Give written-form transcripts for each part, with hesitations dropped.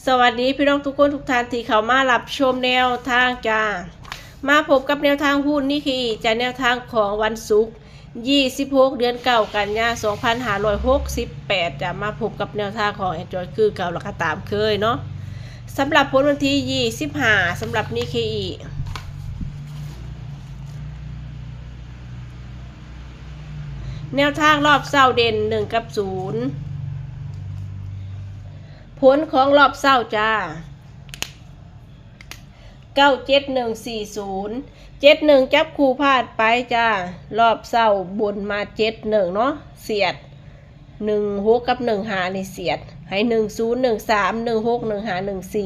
สวัสดีพี่น้องทุกคนทุกท่านที่เข้ามารับชมแนวทางจ้ามาพบกับแนวทางหุ้นนี่คือจะแนวทางของวันศุกร์26 เดือนเก่ากันยา2568จะมาพบกับแนวทางของแอนดรอยคือเก่าแล้วก็ตามเคยเนาะสำหรับผลวันที่25สำหรับนี่คือแนวทางรอบเศร้าเด่น1กับ0ผลของรอบเศร้าจ้า9714071จับคู่พลาดไปจ้ารอบเศร้าบนมา71เนาะเสียด16กับ15นี่เสียดให้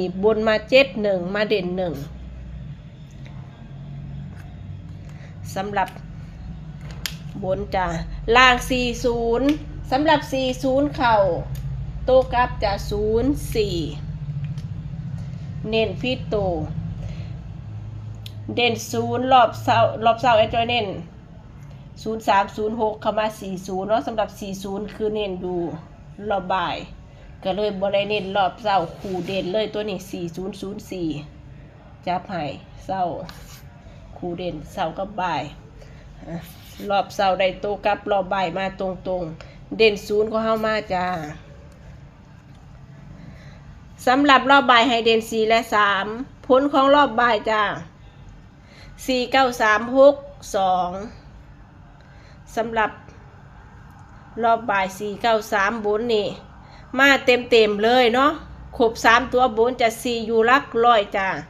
1013161514บนมา71มาเด่น1สำหรับบนจ้าล่าง40สำหรับ40เข่าโตกับจะ04เน้นพิษโตเด่น0รอบเสาแอดจอยเน้น0306เข้ามา40เนาะสำหรับ40คือเน้นดูรอบบ่ายก็เลยบ่ได้เน้นรอบเสาคู่เด่นเลยตัวนี้4004จับให้เสาคู่เด่นเสากับบ่ายรอบเสาได้โตกับรอบบ่ายมาตรงๆเด่น0ก็เข้ามาจ้าสำหรับรอบบ่ายให้เด่น4และ3ผลของรอบบ่ายจ้า49362สำหรับรอบบ่าย493บนนี่มาเต็มเลยเนาะครบ3ตัวบนจะ4อยู่หลักร้อยจ้า493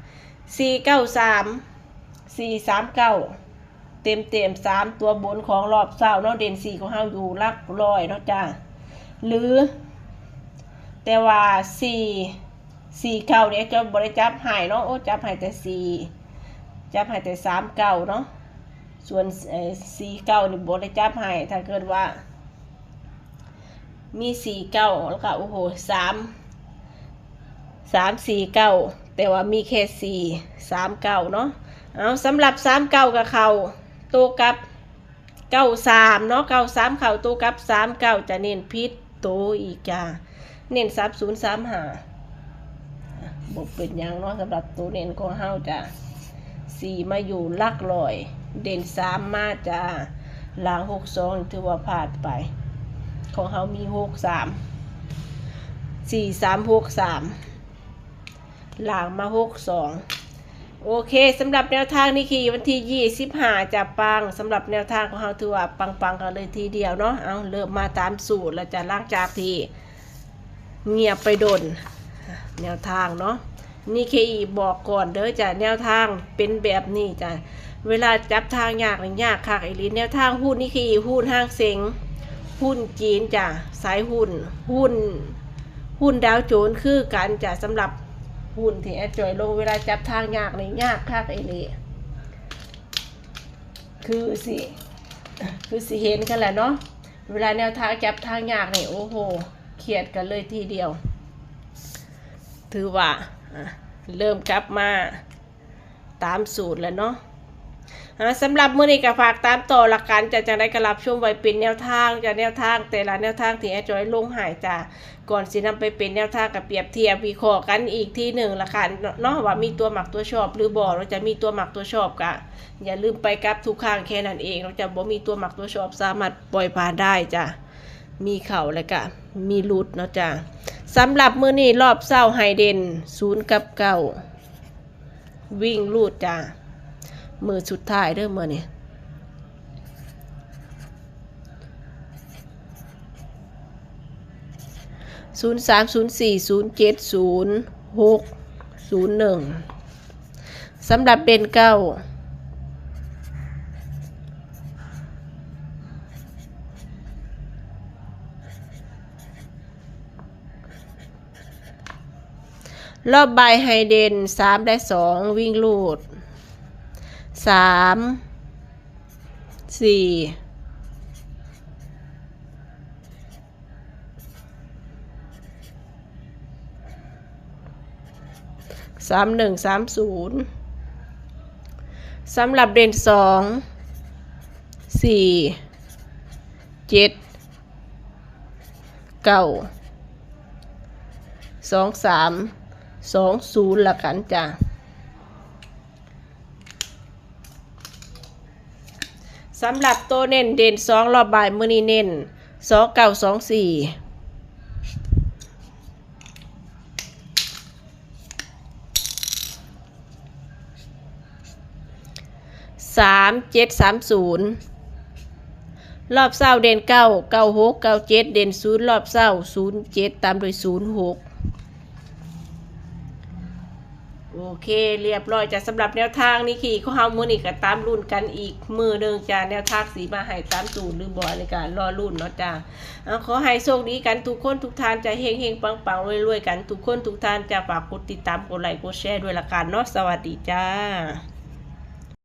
439เต็ม3ตัวบนของรอบเช้าเนาะเด่น4ของเฮาอยู่หลักร้อยเนาะจ้าหรือแต่ว่า4เก้าเนี่ยจะบริจับหายเนาะโอ้จับหายแต่4จับหายแต่3เก้าเนาะส่วน4เก้านี่บริจับหายถ้าเกิดว่ามี4เก้าแล้วก็โอ้โห3 4เก้าแต่ว่ามีแค่3เก้าเนาะเอาสำหรับ3เก้ากับเขาโตกับ93เนาะ93เขาโตกับ3เก้าจะเน้นพิษโตอีกจ้าเน้น3035บอกเป็นยังเนาะสำหรับตัวเน้นของเฮาจ้ะ4มาอยู่หลักร้อยเด่น3มาจ้าหลัง62ถือว่าพลาดไปของเฮามี63 4363หลังมา62โอเคสำหรับแนวทางนี้คือวันที่25จะปังสำหรับแนวทางของเฮาถือว่าปังกันเลยทีเดียวเนาะเอาเริ่มมาตามสูตรแล้วจะล้างจากที่เงียบไปโดนแนวทางเนาะนี่เคอีบอกก่อนเด้อจ้ะแนวทางเป็นแบบนี้จ้ะเวลาจับทางยากหรือยากคักไอ้ลิแนวทางหุ้นนี่คือหุ้นห้างเซ็งหุ้นจีนจ้ะสายหุ้นดาวโจนส์คือกันจ้ะสำหรับหุ้นที่แอดจอยลงเวลาจับทางยากหรือยากคักไอ้ลิคือสิเห็นกันแหละเนาะเวลาแนวทางจับทางยากนี่โอ้โหเครียดกันเลยทีเดียวถือว่าเริ่มกลับมาตามสูตรแล้วเนาะสำหรับมื้อนี้ก็ฝากตามต่อหลักการจะได้กระลับชมไว้เป็นแนวทางจะแนวทางแต่ละแนวทางที่แอดจอยลงหายจ้าก่อนสินำไปเป็นแนวทางกับเปรียบเทียบวิเคราะห์กันอีกที่หนึ่งละกันเนาะว่ามีตัวหมักตัวชอบหรือบ่เราจะมีตัวหมักตัวชอบกะอย่าลืมไปกับทุกข้างแค่นั้นเองเราจะบ่มีตัวหมักตัวชอบสามารถปล่อยผ่านได้จ้ามีเข่าแล้วก็มีรุดเนาะจ้าสำหรับมื้อนี้รอบเช้าไฮเดน0กับ9วิ่งรูดจ้ามือสุดท้ายเด้อมื้อนี้0304070601สำหรับเด่น9รอบบ่ายไฮเดน3และ2วิ่งลูด3 4 3130สำหรับเด่น2 4 7 9 2 3 20ละกันจ้ะสำหรับตัวเน้นเด่น2รอบบ่ายมื้อนี้เน้น2924 3730รอบเศร้าเด่น9 96 97เด่น0รอบเศร้า07ตามด้วย06โอเคเรียบร้อยจ้ะสำหรับแนวทางนี้ขี่เขาเฮามื้อนี้ก็ตามรุ่นกันอีกมื้อนึงจ้ะแนวทางสีมาให้ตามสูตรหรือบ่ในการรอรุ่นเนาะจ้ะขอให้โชคดีกันทุกคนทุกท่านจะเฮงๆปังๆรวยๆกันทุกคนทุกท่านจะฝากกดติดตามกดไลค์กดแชร์ด้วยละกันเนาะสวัสดีจ้า